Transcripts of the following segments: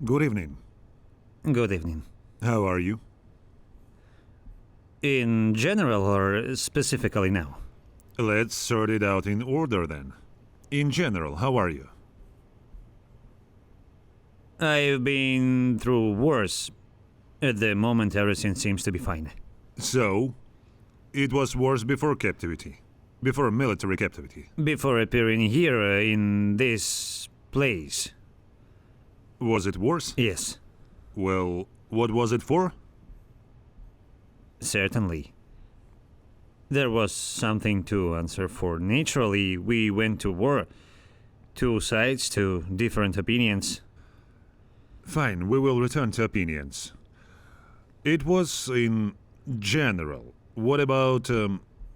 Good evening. Good evening. How are you? In general or specifically now? Let's sort it out in order then. In general, how are you? I've been through worse. At the moment, everything seems to be fine. So, it was worse before captivity. Before military captivity. Before appearing here in this place. Was it worse? Yes, Well, what was it for? certainly. There was something to answer for. Naturally, we went to war. Two sides, two different opinions. Fine, we will return to opinions. It was in general. What about,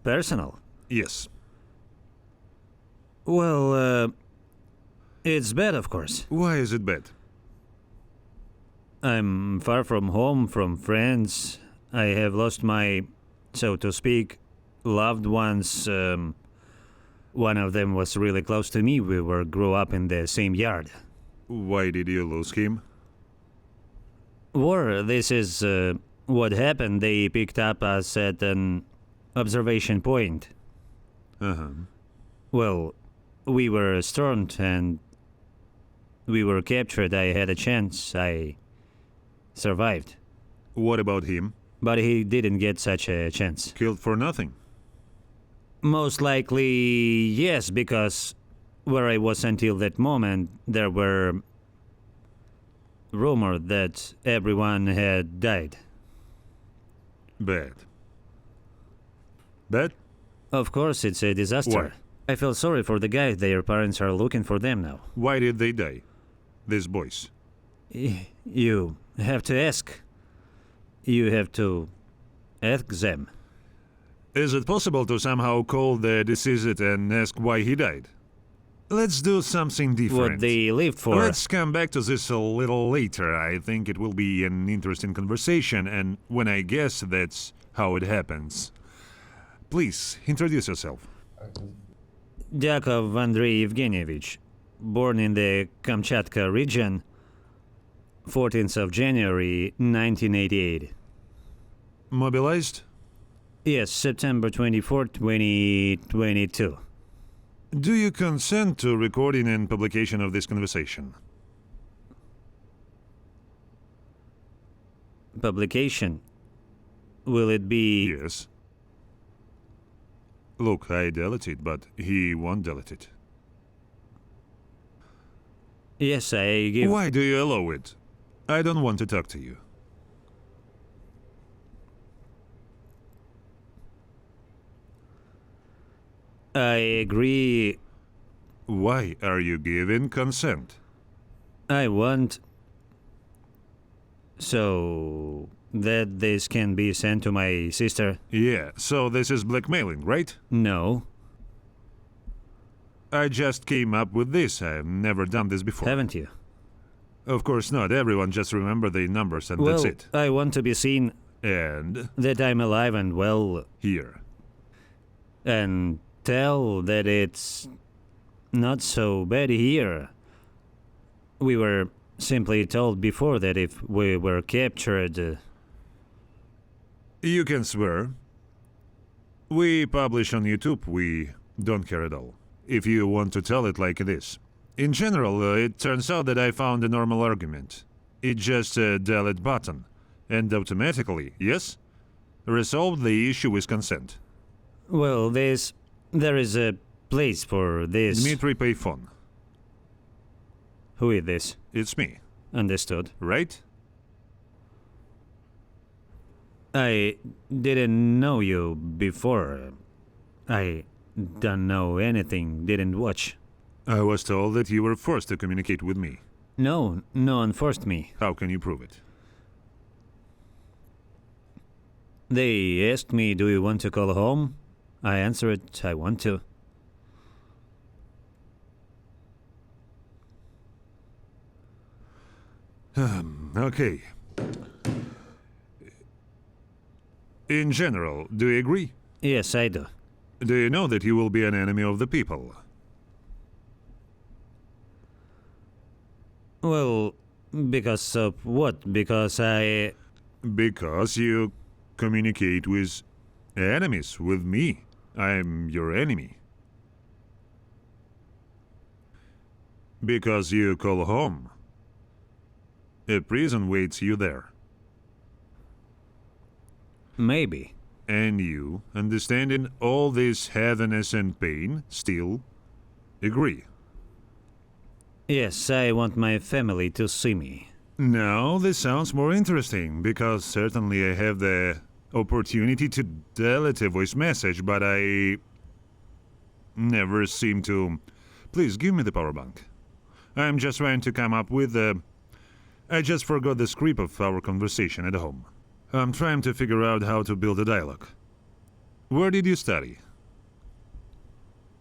Personal. yes. Well, it's bad, of course. Why is it bad? I'm far from home, from friends. I have lost my, so to speak, loved ones. One of them was really close to me. We were grew up in the same yard. Why did you lose him? War, this is what happened. They picked up us at an observation point. Uh-huh. Well, we were stormed and we were captured. I had a chance. I survived. What about him? But he didn't get such a chance. Killed for nothing? Most likely, yes, because where I was until that moment, there were rumors that everyone had died. Bad. Bad? Of course, it's a disaster. Why? I feel sorry for the guys. Their parents are looking for them now. Why did they die? These boys. You have to ask. You have to ask them. Is it possible to somehow call the deceased and ask why he died? Let's do something different. What they lived for. Let's come back to this a little later. I think it will be an interesting conversation, and when I guess that's how it happens. Please, introduce yourself. Yakov Andrei Evgenievich, born in the Kamchatka region, 14th of January, 1988. Mobilized? Yes, September 24, 2022. Do you consent to recording and publication of this conversation? Publication. Will it be... Yes. Look, I delete it, but he won't delete it. Yes, I give... Why do you allow it? I don't want to talk to you. I agree. Why are you giving consent? I want... So... that this can be sent to my sister? Yeah, so this is blackmailing, right? No. I just came up with this. I've never done this before. Haven't you? Of course not. Everyone just remember the numbers and Well, that's it. I want to be seen And that I'm alive and well, here. and tell that it's not so bad here. We were simply told before that if we were captured... You can swear. We publish on YouTube. We don't care at all. If you want to tell it like this. In general, it turns out that I found a normal argument. It's just a delete button. And automatically, yes? Resolve the issue with consent. Well, there is a place for this. Dmitry Payphone. Who is this? It's me, Understood. right? I didn't know you before. I don't know anything, didn't watch. I was told that you were forced to communicate with me. No one forced me. How can you prove it? They asked me, do you want to call home? I answered, I want to. Okay. In general, do you agree? Yes, I do. Do you know that you will be an enemy of the people? Well, Because of what? Because Because you communicate with enemies, with me. I'm your enemy. Because you call home. A prison waits you there. Maybe. And you, understanding all this heaviness and pain, still agree. Yes, I want my family to see me. Now this sounds more interesting, because certainly I have the opportunity to delete a voice message, but I never seem to... Please, give me the power bank. I'm just trying to come up with the... I just forgot the script of our conversation at home. I'm trying to figure out how to build a dialogue. Where did you study?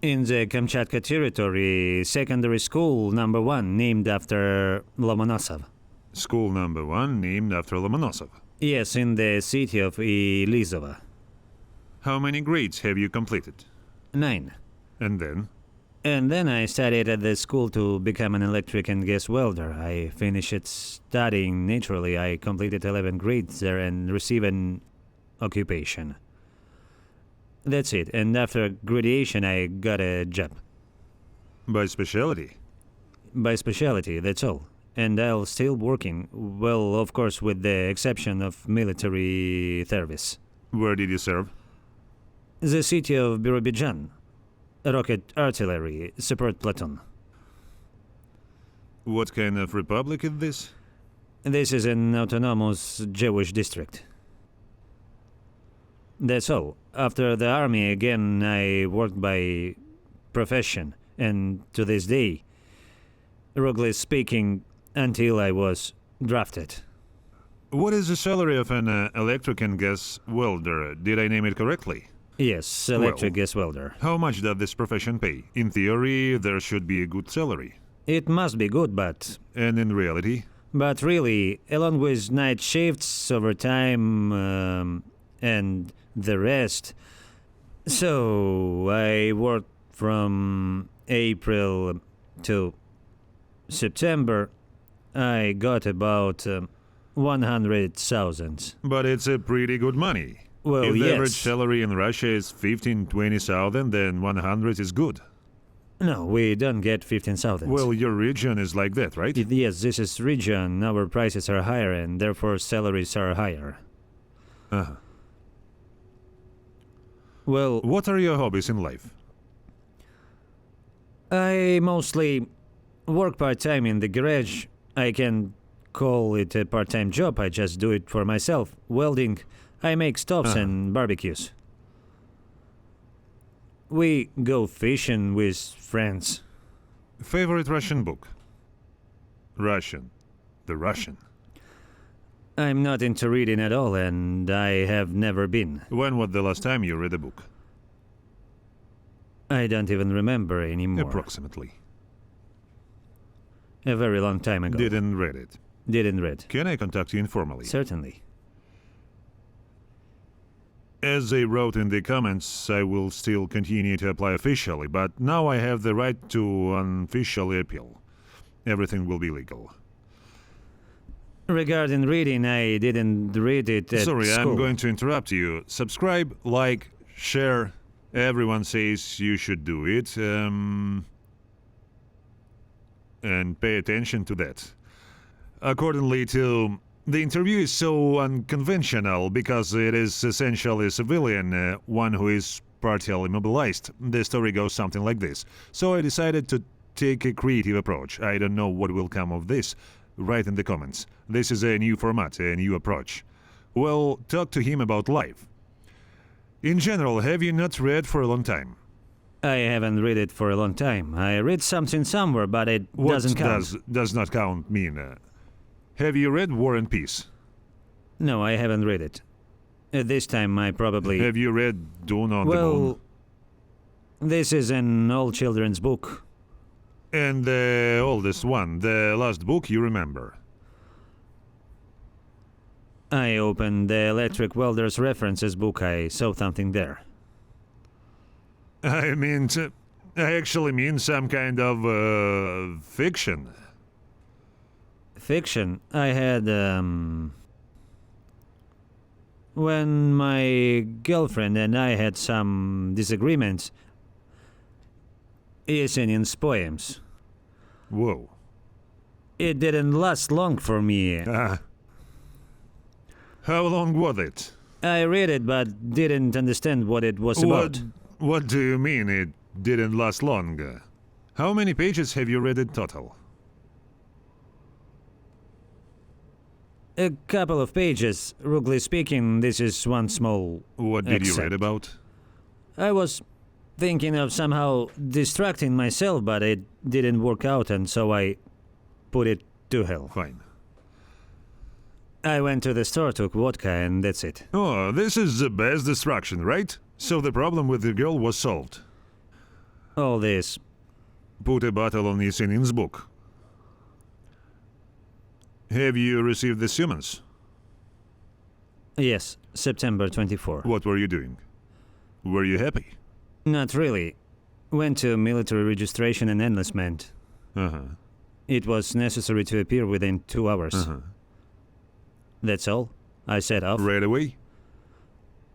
In the Kamchatka territory, secondary school number 1, named after Lomonosov. School number 1, named after Lomonosov. Yes, in the city of Elizova. How many grades have you completed? 9. And then? And then I studied at the school to become an electric and gas welder. I finished studying naturally. I completed 11 grades there and received an occupation. That's it. And after graduation, I got a job. By specialty? By specialty, that's all. And I'll still working. Well, of course, with the exception of military service. Where did you serve? The city of Birobidzhan. Rocket artillery, support platoon. What kind of republic is this? This is an autonomous Jewish district. That's all. After the army, again, I worked by profession, and to this day, roughly speaking, until I was drafted. What is the salary of an electric and gas welder? Did I name it correctly? Yes, electric gas welder. How much does this profession pay? In theory, there should be a good salary. It must be good, but... And in reality? But really, along with night shifts, overtime, and the rest... So, I worked from April to September. I got about 100,000. But it's a pretty good money. Well, if the yes. average salary in Russia is 15-20,000, then 100 is good. No, we don't get 15,000. Well, your region is like that, right? Yes, this is region. Our prices are higher and therefore salaries are higher. Uh-huh. Well, What are your hobbies in life? I mostly work part-time in the garage. I can call it a part-time job. I just do it for myself. Welding. I make stoves and barbecues. We go fishing with friends. Favorite Russian book? Russian. The Russian. I'm not into reading at all, and I have never been. When was the last time you read a book? I don't even remember anymore. Approximately. A very long time ago. Didn't read it. Didn't read. Can I contact you informally? Certainly. As they wrote in the comments, I will still continue to apply officially, but now I have the right to unofficially appeal. Everything will be legal. Regarding reading, I didn't read it at Sorry, school. I'm going to interrupt you. Subscribe, like, share. Everyone says you should do it. And pay attention to that. Accordingly to... The interview is so unconventional because it is essentially a civilian, one who is partially mobilized. The story goes something like this. So I decided to take a creative approach. I don't know what will come of this. Write in the comments. This is a new format, a new approach. Well, talk to him about life. In general, have you not read for a long time? I haven't read it for a long time. I read something somewhere, but it doesn't count. Does not count mean? Have you read War and Peace? No, I haven't read it. At this time, I probably... Have you read Dawn on the Moon? Well, this is an old children's book. And the oldest one, the last book you remember? I opened the Electric Welder's References book. I saw something there. I actually mean some kind of fiction. fiction. I had, when my girlfriend and I had some disagreements, Yesenin's poems. Whoa. It didn't last long for me. How long was it? I read it but didn't understand what it was about. What do you mean it didn't last long? How many pages have you read in total? A couple of pages. Rugly speaking, this is one small What did you excerpt. read about? I was thinking of somehow distracting myself, but it didn't work out, and so I put it to hell. Fine. I went to the store, took vodka, and that's it. Oh, this is the best distraction, right? So the problem with the girl was solved. All this. Put a bottle on Yesenin's book. Have you received the summons? Yes, September 24. What were you doing? Were you happy? Not really. Went to military registration and enlistment. Uh-huh. It was necessary to appear within 2 hours. Uh-huh. That's all. I set off. Right away?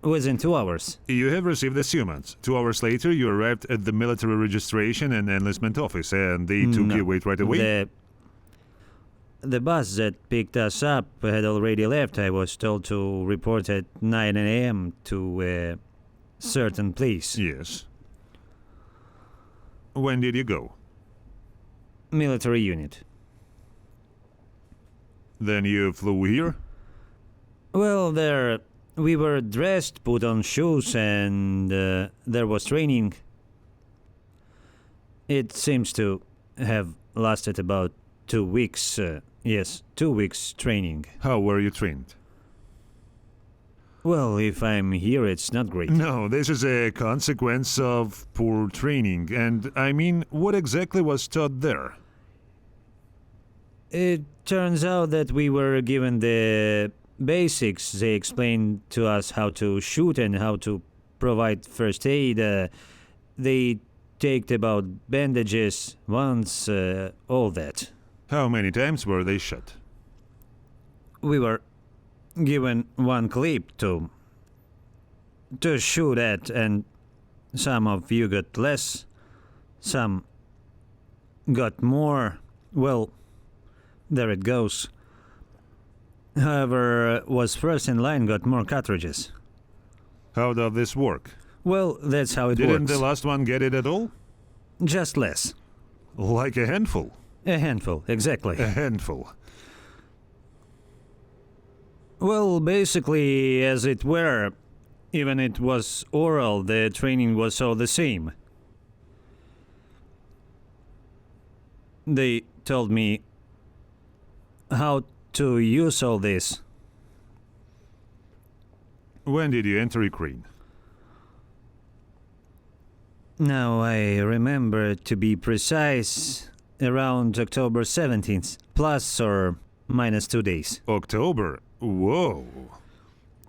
Within 2 hours. You have received the summons. 2 hours later, you arrived at the military registration and enlistment office, and they took No. you away right away? The bus that picked us up had already left. I was told to report at 9 a.m. to a certain place. Yes. When did you go? Military unit. Then you flew here? Well, there we were dressed, put on shoes, and there was training. It seems to have lasted about 2 weeks. Yes, 2 weeks training. How were you trained? Well, if I'm here, it's not great. No, this is a consequence of poor training. And I mean, what exactly was taught there? It turns out that we were given the basics. They explained to us how to shoot and how to provide first aid. They talked about bandages, wounds, all that. How many times were they shot? We were given one clip to shoot at, and some of you got less, some got more. Well, there it goes. Whoever was first in line got more cartridges. How does this work? Well, that's how it Didn't works. the last one get it at all? Just less. Like a handful? A handful, exactly. A handful. Well, basically, as it were, even it was oral, the training was all the same. They told me how to use all this. When did you enter Ukraine? Now I remember, to be precise, around October 17th, plus or minus 2 days. October? Whoa.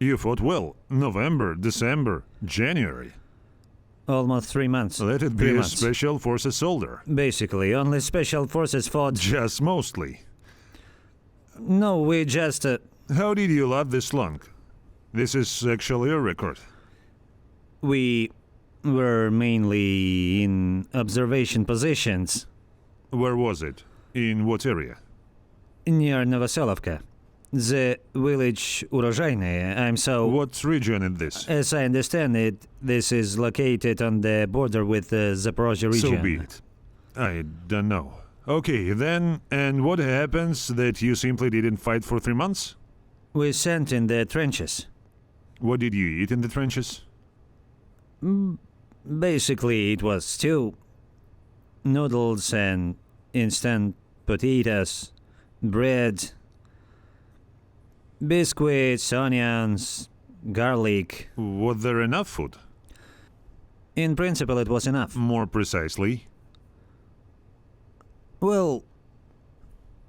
You fought well. November, December, January. Almost 3 months. Let it 3 be a months. special forces soldier. Basically, only special forces fought. Just mostly. No, we just... How did you last this long? This is actually a record. We were mainly in observation positions Where was it? In what area? near Novoselovka. The village Urozhaine. I'm so... What region is this? As I understand it, this is located on the border with the Zaporozhye region. So be it. I don't know. Okay, then, and what happens that you simply didn't fight for 3 months? We sent in the trenches. What did you eat in the trenches? Basically, it was stew, noodles and instant potatoes, bread, biscuits, onions, garlic. Was there enough food? In principle, it was enough. More precisely. Well,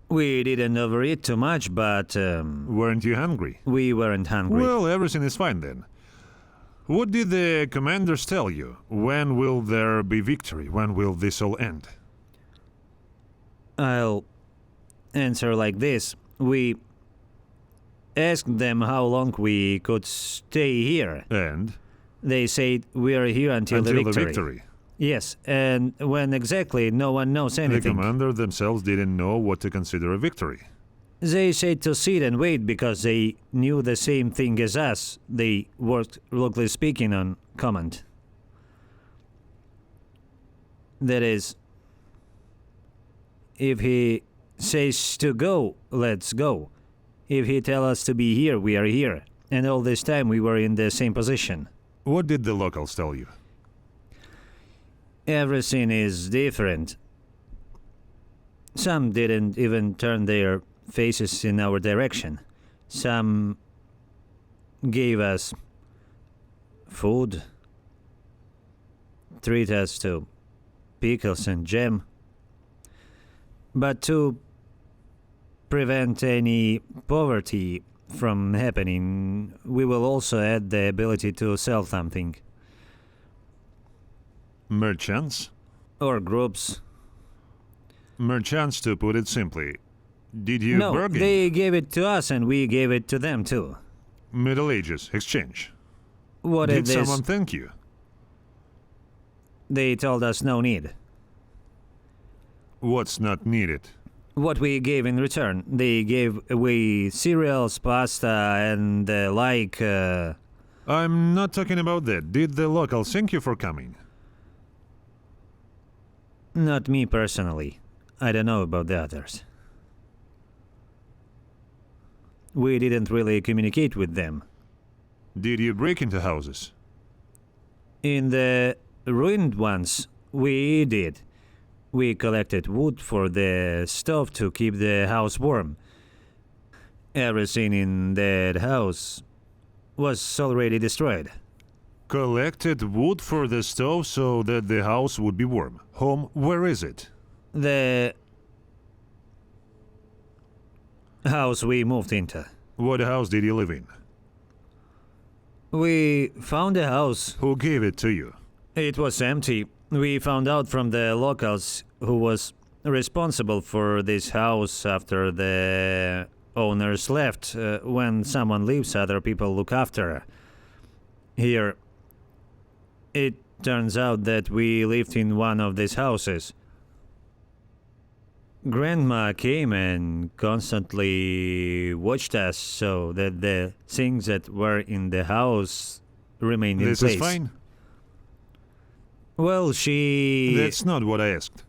we didn't overeat too much, but Weren't you hungry? we weren't hungry. Well, everything is fine then. What did the commanders tell you? When will there be victory? When will this all end? I'll answer like this. We asked them how long we could stay here. And? They said we are here until the victory. Yes, and when exactly, no one knows The anything. commander themselves didn't know what to consider a victory. They said to sit and wait because they knew the same thing as us. They worked, locally speaking, on command. That is, if he says to go, let's go. If he tells us to be here, we are here. And all this time we were in the same position. What did the locals tell you? Everything is different. Some didn't even turn their faces in our direction. Some gave us food, treat us to pickles and jam. But to prevent any poverty from happening, we will also add the ability to sell something. Merchants? Or groups. Merchants, to put it simply. Did you No, bargain? they gave it to us and we gave it to them too. Middle Ages, exchange. What Did is this? someone thank you? They told us no need. What's not needed? What we gave in return. They gave away cereals, pasta, and the like. I'm not talking about that. Did the locals thank you for coming? Not me personally. I don't know about the others. We didn't really communicate with them. Did you break into houses? In the ruined ones, we did. We collected wood for the stove to keep the house warm. Everything in that house was already destroyed. Collected wood for the stove so that the house would be warm. Home, where is it? The house we moved into. What house did you live in? We found a house. Who gave it to you? It was empty. We found out from the locals who was responsible for this house after the owners left. When someone leaves, other people look after. Here, it turns out that we lived in one of these houses. Grandma came and constantly watched us so that the things that were in the house remained in place. This is fine? Well, she... That's not what I asked.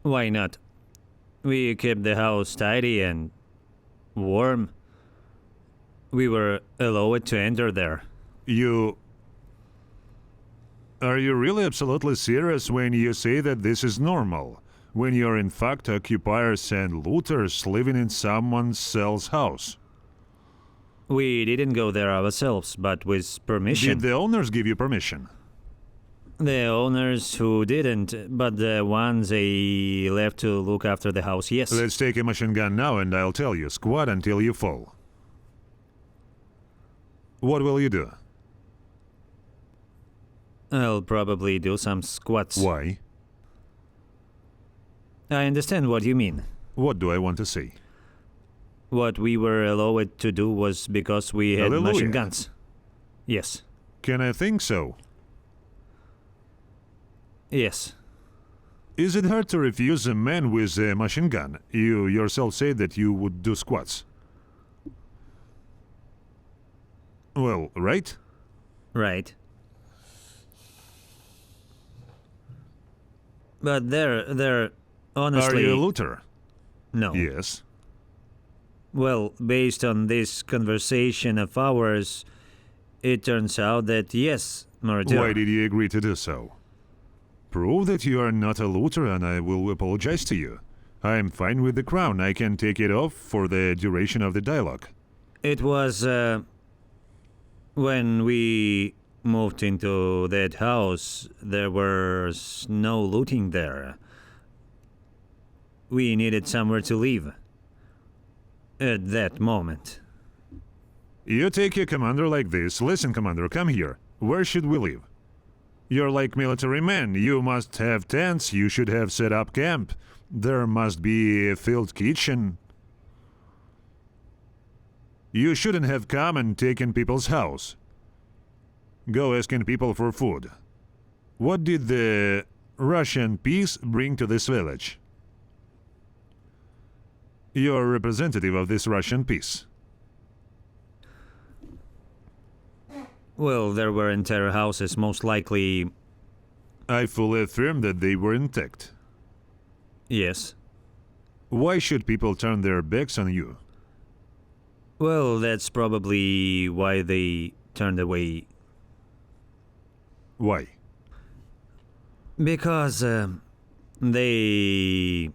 Why not? We kept the house tidy and warm. We were allowed to enter there. Are you really absolutely serious when you say that this is normal? When you're in fact occupiers and looters living in someone else's house? We didn't go there ourselves, but with permission. Did the owners give you permission? The owners who didn't, but the ones they left to look after the house, yes. Let's take a machine gun now and I'll tell you, squat until you fall. What will you do? I'll probably do some squats. Why? I understand what you mean. What do I want to see? What we were allowed to do was because we had Hallelujah. machine guns. Yes. Can I think so? Yes. Is it hard to refuse a man with a machine gun? You yourself said that you would do squats. Well, right? Right. But they're honestly... Are you a looter? No. Yes. Well, based on this conversation of ours, it turns out that yes, Marauder. Why did you agree to do so? Prove that you are not a looter and I will apologize to you. I am fine with the crown. I can take it off for the duration of the dialogue. It was when we moved into that house, there was no looting there. We needed somewhere to live at that moment. You take a commander like this. Listen, commander, come here. Where should we live? You're like military men. You must have tents, you should have set up camp. There must be a filled kitchen. You shouldn't have come and taken people's house. Go asking people for food. What did the Russian peace bring to this village? You're a representative of this Russian peace. Well, there were entire houses, most likely. I fully affirm that they were intact. Yes. Why should people turn their backs on you? Well, that's probably why they turned away. Why? Because they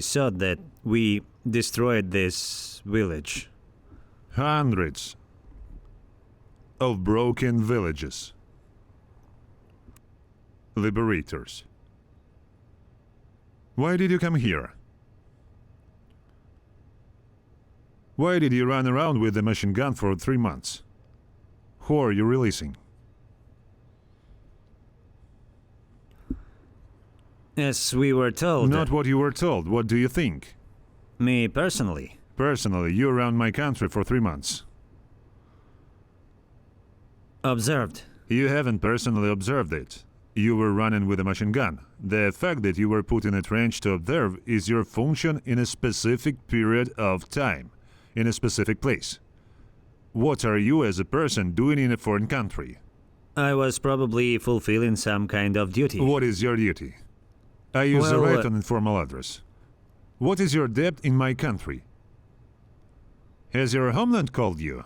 thought that we destroyed this village. Hundreds of broken villages. Liberators. Why did you come here? Why did you run around with a machine gun for 3 months? Who are you releasing? As we were told. Not what you were told. What do you think? Me personally. Personally, you around my country for 3 months. Observed. You haven't personally observed it. You were running with a machine gun. The fact that you were put in a trench to observe is your function in a specific period of time, in a specific place. What are you as a person doing in a foreign country? I was probably fulfilling some kind of duty. What is your duty? I use the Well, right on informal address. What is your debt in my country? Has your homeland called you?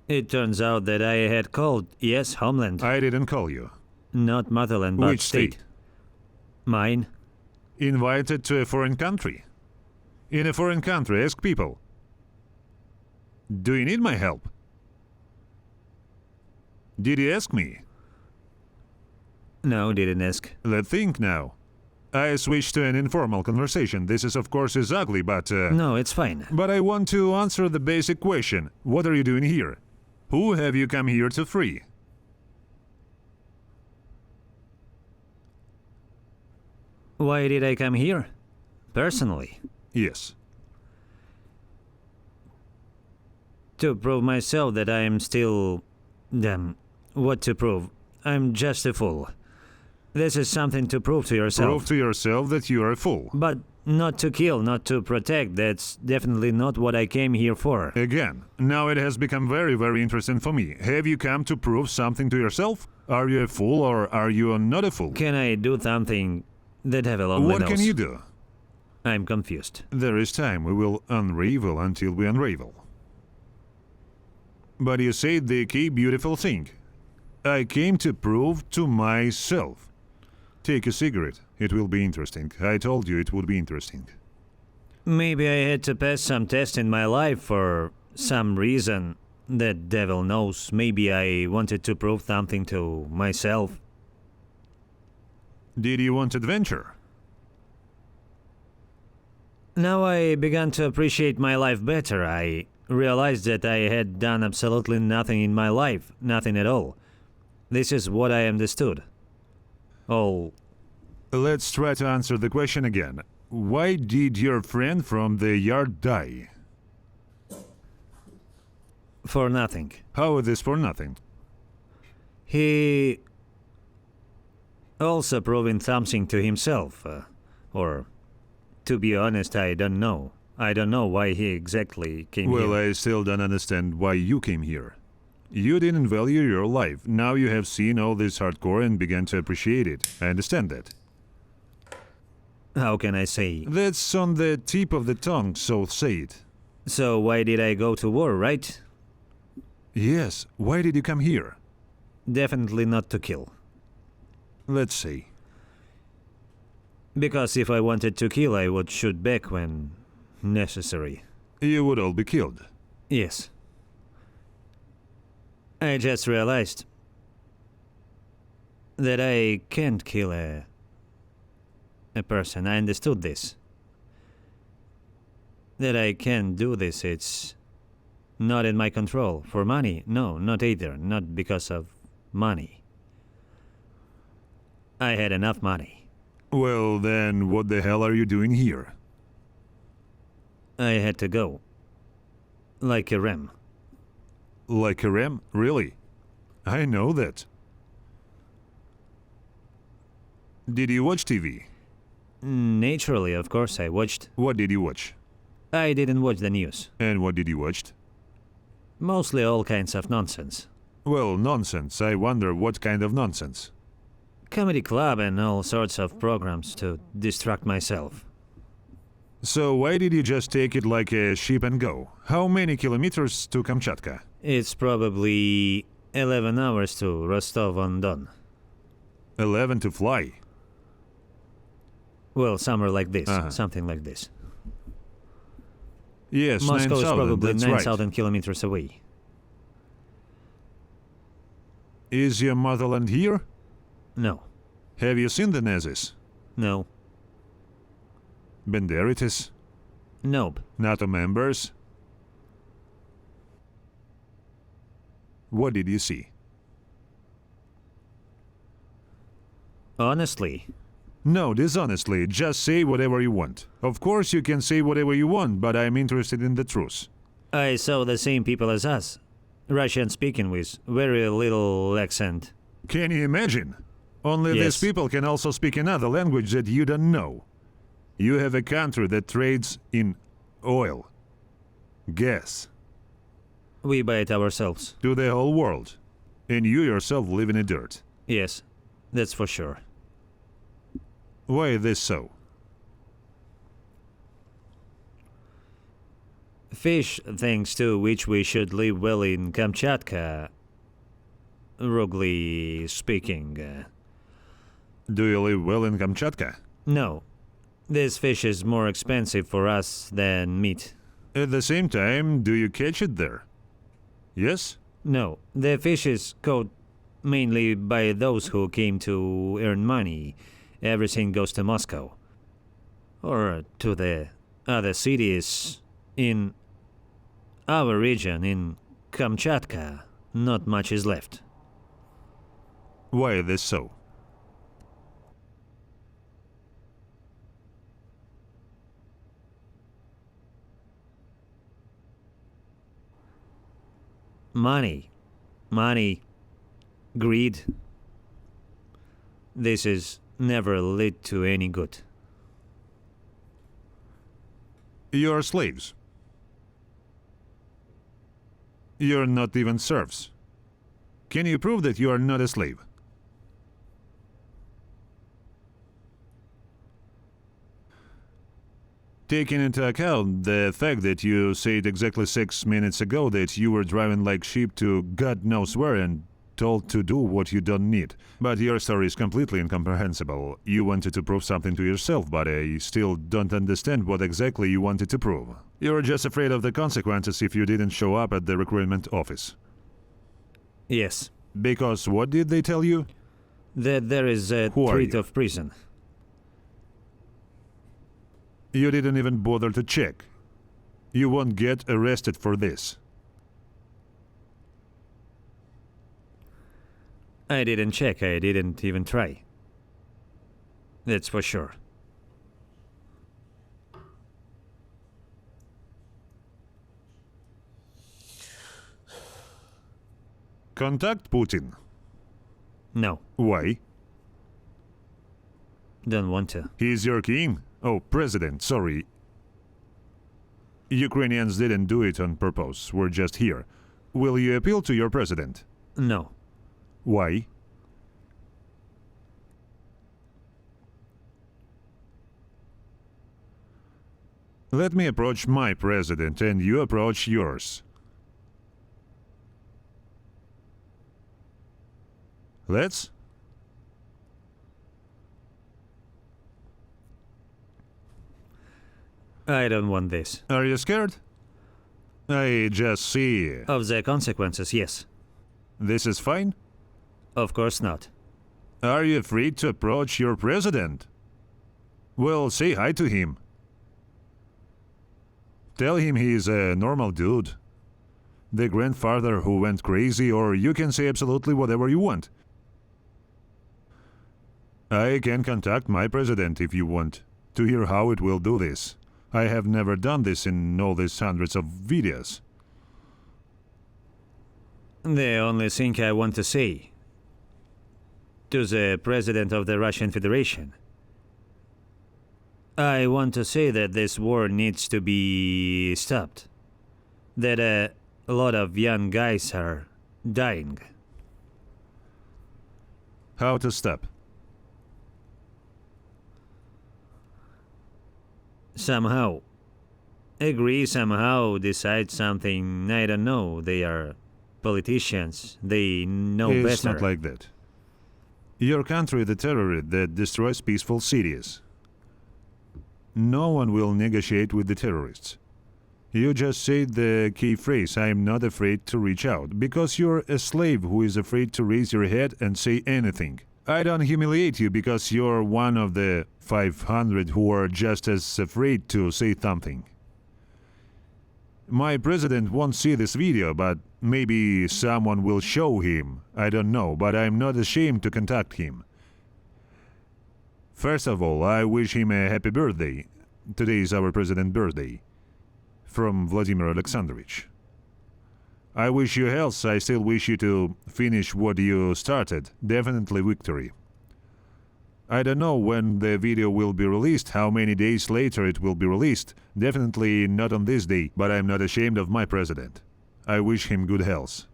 It turns out that I had called, yes, homeland. I didn't call you. Not motherland, but Which state? Mine. Invited to a foreign country. In a foreign country, ask people. Do you need my help? Did you ask me? No, didn't ask. Let's think now. I switched to an informal conversation. This is, of course, is ugly, but... No, it's fine. But I want to answer the basic question. What are you doing here? Who have you come here to free? Why did I come here? Personally. Yes. To prove myself that I am still... what to prove? I'm just a fool. This is something to prove to yourself. Prove to yourself that you are a fool. But not to kill, not to protect. That's definitely not what I came here for. Again, now it has become very, very interesting for me. Have you come to prove something to yourself? Are you a fool or are you not a fool? Can I do something that have a long What nose? can you do? I'm confused. There is time. We will unravel until we unravel. But you said the key beautiful thing. I came to prove to myself. Take a cigarette. It will be interesting. I told you it would be interesting. Maybe I had to pass some test in my life for some reason. The devil knows. Maybe I wanted to prove something to myself. Did you want adventure? Now I began to appreciate my life better. I realized that I had done absolutely nothing in my life. Nothing at all. This is what I understood. All. Let's try to answer the question again. Why did your friend from the yard die? For nothing. How is this for nothing? He also proving something to himself. Or, to be honest, I don't know. I don't know why he exactly came here. Well, I still don't understand why you came here. You didn't value your life. Now you have seen all this hardcore and began to appreciate it. I understand that. How can I say? That's on the tip of the tongue, so say it. So why did I go to war, right? Yes, why did you come here? Definitely not to kill. Let's see. Because if I wanted to kill, I would shoot back when necessary. You would all be killed. Yes. I just realized that I can't kill a person. I understood this. That I can't do this. It's not in my control. For money? No, not either. Not because of money. I had enough money. Well, then what the hell are you doing here? I had to go. Like a ram. Like a ram? Really? I know that. Did you watch TV? Naturally, of course, I watched. What did you watch? I didn't watch the news. And what did you watch? Mostly all kinds of nonsense. Well, nonsense. I wonder what kind of nonsense. Comedy club and all sorts of programs to distract myself. So why did you just take it like a sheep and go? How many kilometers to Kamchatka? It's probably 11 hours to Rostov-on-Don. 11 to fly. Well, somewhere like this. Uh-huh. Something like this. Yes, Moscow is 9,000, probably that's 9,000 right. kilometers away. Is your motherland here? No. Have you seen the Nazis? No. Banderites? Nope. NATO members? What did you see? Honestly, No, dishonestly, just say whatever you want. Of course you can say whatever you want, but I'm interested in the truth. I saw the same people as us. Russian speaking with very little accent. Can you imagine? Only Yes. these people can also speak another language that you don't know. You have a country that trades in oil, gas, We buy it ourselves. to the whole world. And you yourself live in the dirt. Yes, that's for sure. Why is this so? Fish, thanks to which we should live well in Kamchatka, rugly speaking. Do you live well in Kamchatka? No, this fish is more expensive for us than meat. At the same time, do you catch it there? Yes? No, the fish is caught mainly by those who came to earn money. Everything goes to Moscow. Or to the other cities in our region, in Kamchatka. Not much is left. Why is this so? Money, greed. This is never lead to any good. You are slaves. You're not even serfs. Can you prove that you are not a slave? Taking into account the fact that you said exactly 6 minutes ago that you were driving like sheep to God knows where and told to do what you don't need. But your story is completely incomprehensible. You wanted to prove something to yourself, but I still don't understand what exactly you wanted to prove. You're just afraid of the consequences if you didn't show up at the recruitment office. Yes, Because what did they tell you? that there is a Who are threat you? of prison. You didn't even bother to check. You won't get arrested for this. I didn't check, I didn't even try. That's for sure. Contact Putin. No, Why? don't want to. He's your king? Oh, president, sorry. Ukrainians didn't do it on purpose. We're just here. Will you appeal to your president? No, Why? Let me approach my president and you approach yours. Let's? I don't want this. Are you scared? I just see. Of the consequences, yes. This is fine? Of course not. Are you afraid to approach your president? Well, say hi to him. Tell him he's a normal dude. The grandfather who went crazy, or you can say absolutely whatever you want. I can contact my president if you want, to hear how it will do this. I have never done this in all these hundreds of videos. The only thing I want to say to the President of the Russian Federation, I want to say that this war needs to be stopped. That a lot of young guys are dying. How to stop? Somehow. Agree somehow, decide something, I don't know. They are politicians. They know better. It's not like that. Your country is the terrorist that destroys peaceful cities. No one will negotiate with the terrorists. You just said the key phrase, I am not afraid to reach out, because you're a slave who is afraid to raise your head and say anything. I don't humiliate you because you're one of the 500 who are just as afraid to say something. My president won't see this video, but maybe someone will show him. I don't know, but I'm not ashamed to contact him. First of all, I wish him a happy birthday. Today is our president's birthday. From Vladimir Alexandrovich. I wish you health. I still wish you to finish what you started. Definitely victory. I don't know when the video will be released, how many days later it will be released. Definitely not on this day, but I'm not ashamed of my president. I wish him good health.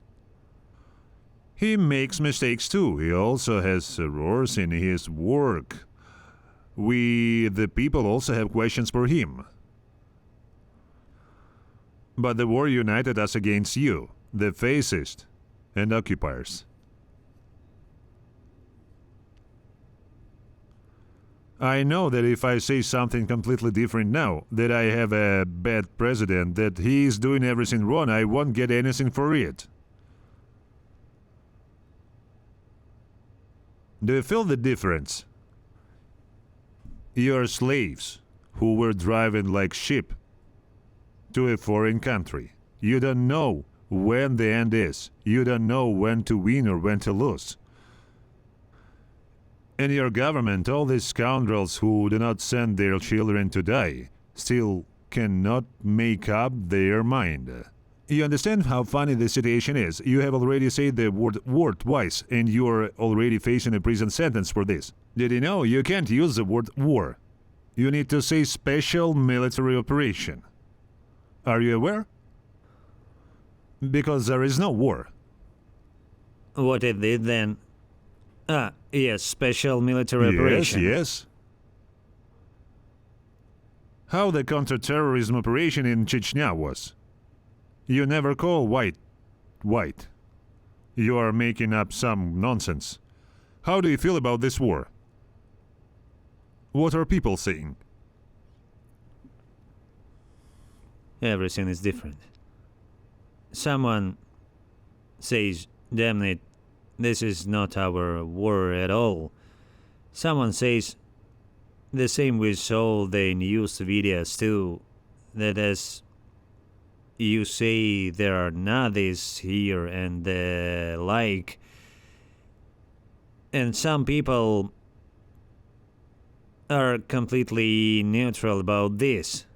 He makes mistakes too. He also has errors in his work. We, the people, also have questions for him. But the war united us against you, the fascists and occupiers. I know that if I say something completely different now, that I have a bad president, that he is doing everything wrong, I won't get anything for it. Do you feel the difference? You're slaves who were driven like sheep to a foreign country. You don't know when the end is. You don't know when to win or when to lose. And your government, all these scoundrels who do not send their children to die, still cannot make up their mind. You understand how funny the situation is? You have already said the word war twice, and you're already facing a prison sentence for this. Did you know you can't use the word war? You need to say special military operation. Are you aware? Because there is no war. What it did then? Ah, yes, special military operation. Yes. How the counter-terrorism operation in Chechnya was. You never call white. You are making up some nonsense. How do you feel about this war? What are people saying? Everything is different. Someone says, damn it, this is not our war at all. Someone says, the same with all the news videos too, that as you say there are Nazis here and the like. And some people are completely neutral about this.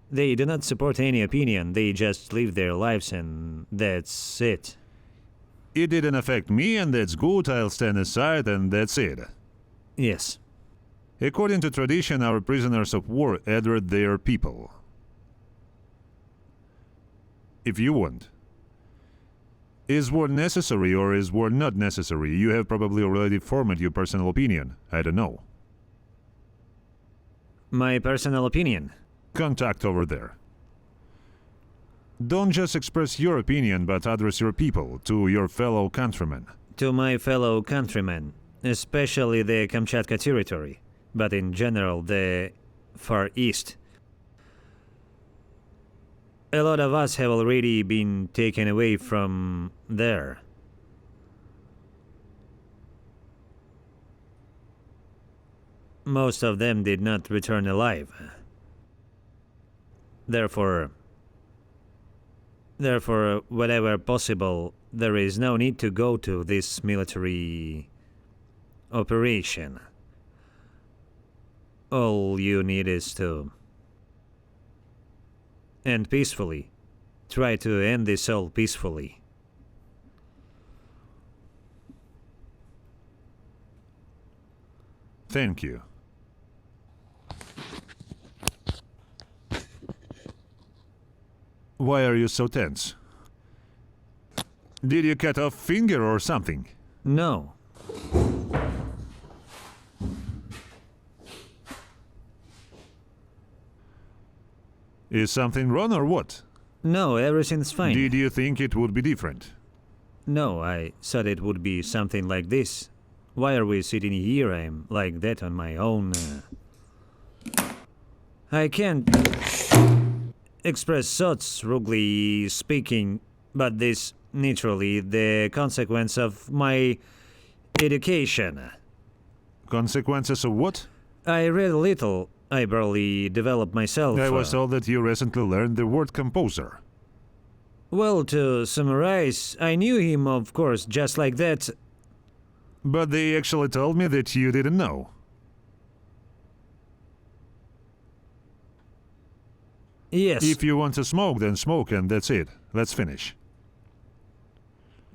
They do not support any opinion, they just live their lives and that's it. It didn't affect me and that's good, I'll stand aside and that's it. Yes. According to tradition, our prisoners of war adored their people. If you want. Is war necessary or is war not necessary? You have probably already formed your personal opinion. I don't know. My personal opinion? Contact over there. Don't just express your opinion, but address your people, to your fellow countrymen. To my fellow countrymen, especially the Kamchatka territory, but in general the Far East. A lot of us have already been taken away from there. Most of them did not return alive. Therefore, wherever possible, there is no need to go to this military operation. All you need is to end peacefully. Try to end this all peacefully. Thank you. Why are you so tense? Did you cut off finger or something? No. Is something wrong or what? No, everything's fine. Did you think it would be different? No, I thought it would be something like this. Why are we sitting here? I'm like that on my own. I can't express thoughts, rudely speaking, but this naturally the consequence of my education. Consequences of what? I read little. I barely developed myself. I was told that you recently learned the word composer. Well, to summarize, I knew him, of course, just like that. But they actually told me that you didn't know. Yes. If you want to smoke, then smoke, and that's it. Let's finish.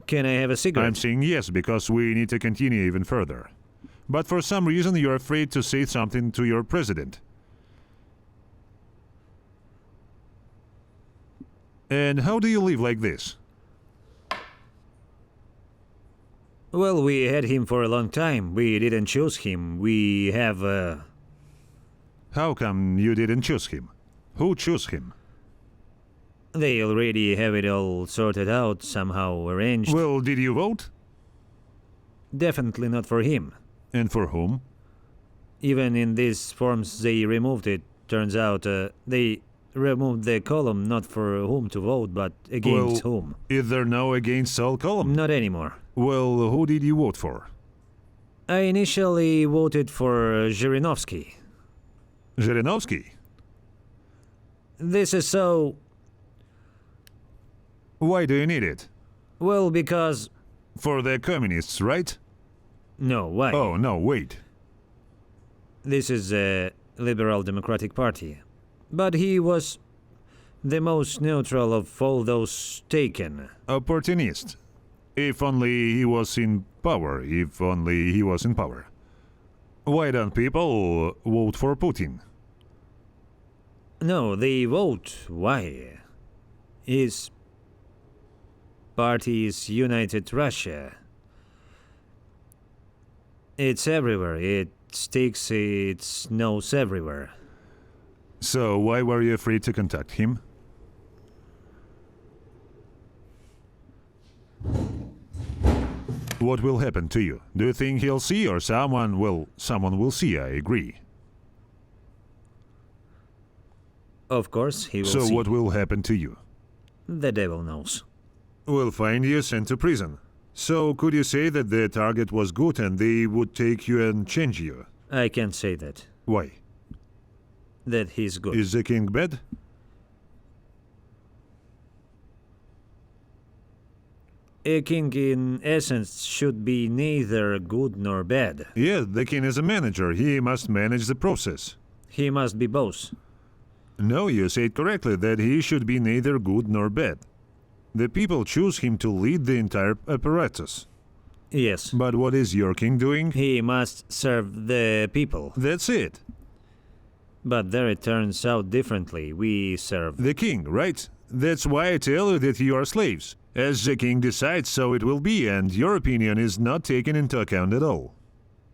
Can I have a cigarette? I'm saying yes, because we need to continue even further. But for some reason you're afraid to say something to your president. And how do you live like this? Well, we had him for a long time. We didn't choose him. We have, How come you didn't choose him? Who chose him? They already have it all sorted out, somehow arranged. Well, did you vote? Definitely not for him. And for whom? Even in these forms they removed it. Turns out they removed the column not for whom to vote, but against whom. Is there no against all column? Not anymore. Well, who did you vote for? I initially voted for Zhirinovsky. Zhirinovsky? This is so... Why do you need it? Well, because... For the communists, right? No, why? Oh, no, wait. This is a Liberal Democratic Party. But he was the most neutral of all those taken. Opportunist. If only he was in power, if only he was in power. Why don't people vote for Putin? No, they vote. Why? His party is United Russia. It's everywhere. It sticks its nose everywhere. So why were you afraid to contact him? What will happen to you? Do you think he'll see or someone will see, I agree. Of course, he will see. So what will happen to you? The devil knows. We'll find you, sent to prison. So could you say that the target was good and they would take you and change you? I can't say that. Why? That he's good. Is the king bad? A king in essence should be neither good nor bad. Yes, the king is a manager. He must manage the process. He must be both. No, you said correctly that he should be neither good nor bad. The people choose him to lead the entire apparatus. Yes. But what is your king doing? He must serve the people. That's it. But there it turns out differently. We serve The king, right? That's why I tell you that you are slaves. As the king decides, so it will be, and your opinion is not taken into account at all.